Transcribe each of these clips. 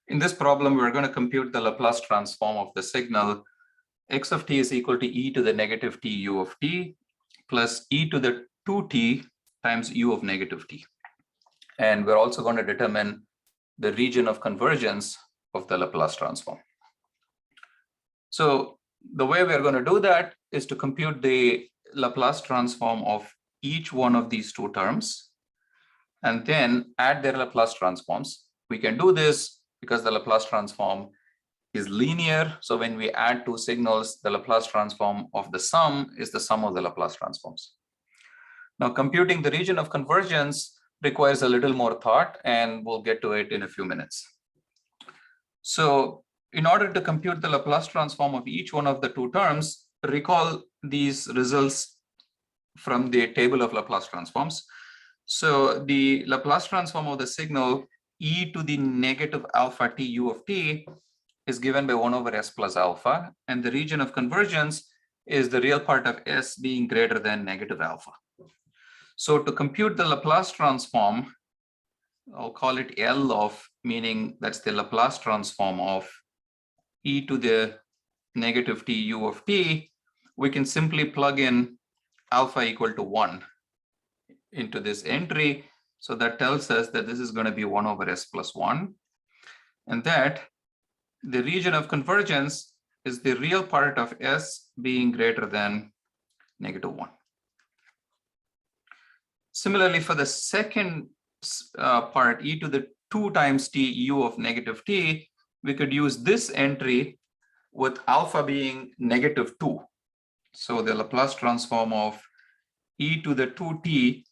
In this problem, we're going to compute the Laplace transform of the signal x of t is equal to e to the negative t u of t plus e to the 2t times u of negative t. And we're also going to determine the region of convergence of the Laplace transform. So the way we're going to do that is to compute the Laplace transform of each one of these two terms and then add their Laplace transforms. We can do this because the Laplace transform is linear. So when we add two signals, the Laplace transform of the sum is the sum of the Laplace transforms. Now, computing the region of convergence requires a little more thought, and we'll get to it in a few minutes. So in order to compute the Laplace transform of each one of the two terms, recall these results from the table of Laplace transforms. So the Laplace transform of the signal e to the negative alpha t u of t is given by 1 over s plus alpha, and the region of convergence is the real part of s being greater than negative alpha. So to compute the Laplace transform, I'll call it L of, meaning that's the Laplace transform of e to the negative t u of t, we can simply plug in alpha equal to 1 into this entry. So that tells us that this is going to be 1 over s plus 1, and that the region of convergence is the real part of s being greater than negative 1. Similarly, for the second part, e to the 2 times t u of negative t, we could use this entry with alpha being negative 2. So the Laplace transform of e to the 2t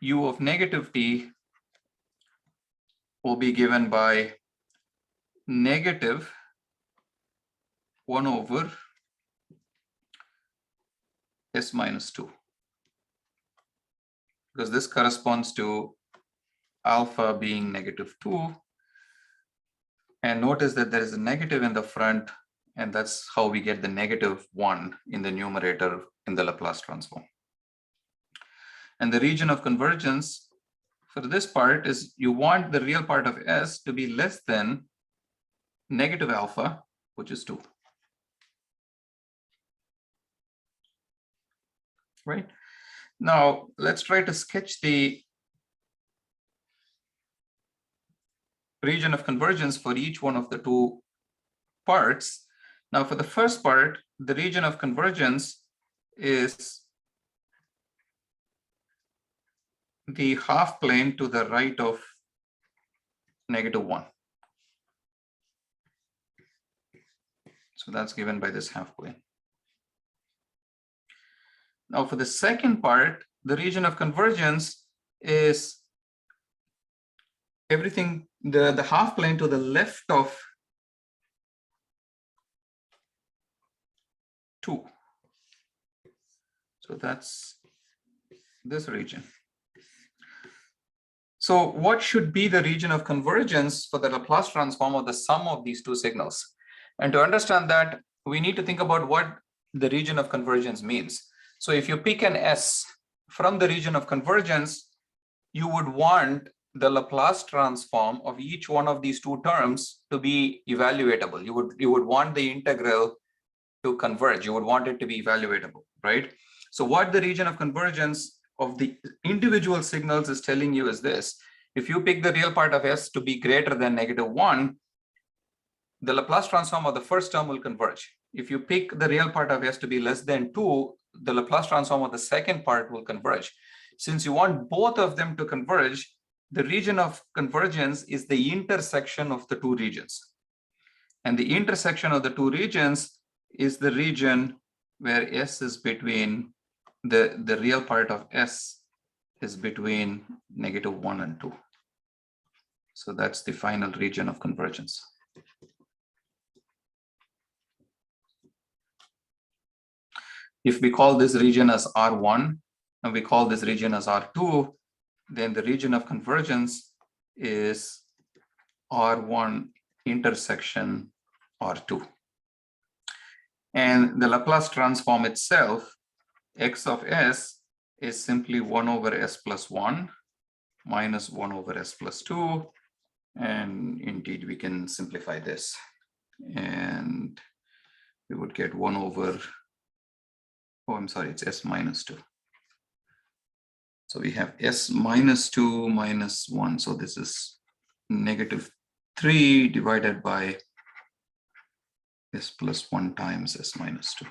u of negative t will be given by negative 1 over s minus 2, because this corresponds to alpha being negative 2. And notice that there is a negative in the front, and that's how we get the negative 1 in the numerator in the Laplace transform. And the region of convergence for this part is you want the real part of s to be less than negative alpha, which is 2. Right? Now, let's try to sketch the region of convergence for each one of the two parts. Now, for the first part, the region of convergence is the half plane to the right of negative 1. So that's given by this half plane. Now, for the second part, the region of convergence is everything, the half plane to the left of 2. So that's this region. So what should be the region of convergence for the Laplace transform of the sum of these two signals? And to understand that, we need to think about what the region of convergence means. So if you pick an S from the region of convergence, you would want the Laplace transform of each one of these two terms to be evaluatable. You would want the integral to converge. You would want it to be evaluatable, right? So what the region of convergence of the individual signals is telling you is this: if you pick the real part of s to be greater than negative 1, the Laplace transform of the first term will converge. If you pick the real part of s to be less than 2, the Laplace transform of the second part will converge. Since you want both of them to converge, the region of convergence is the intersection of the two regions. And the intersection of the two regions is the region where s is between, the real part of s is between negative 1 and 2. So that's the final region of convergence. If we call this region as R1 and we call this region as R2, then the region of convergence is R1 intersection R2. And the Laplace transform itself, x of s, is simply 1 over s plus 1 minus 1 over s plus 2 And indeed, we can simplify this. And we would get 1 over, oh, I'm sorry, it's s minus 2. So we have s minus 2 minus 1. So this is -3 divided by s plus 1 times s minus 2.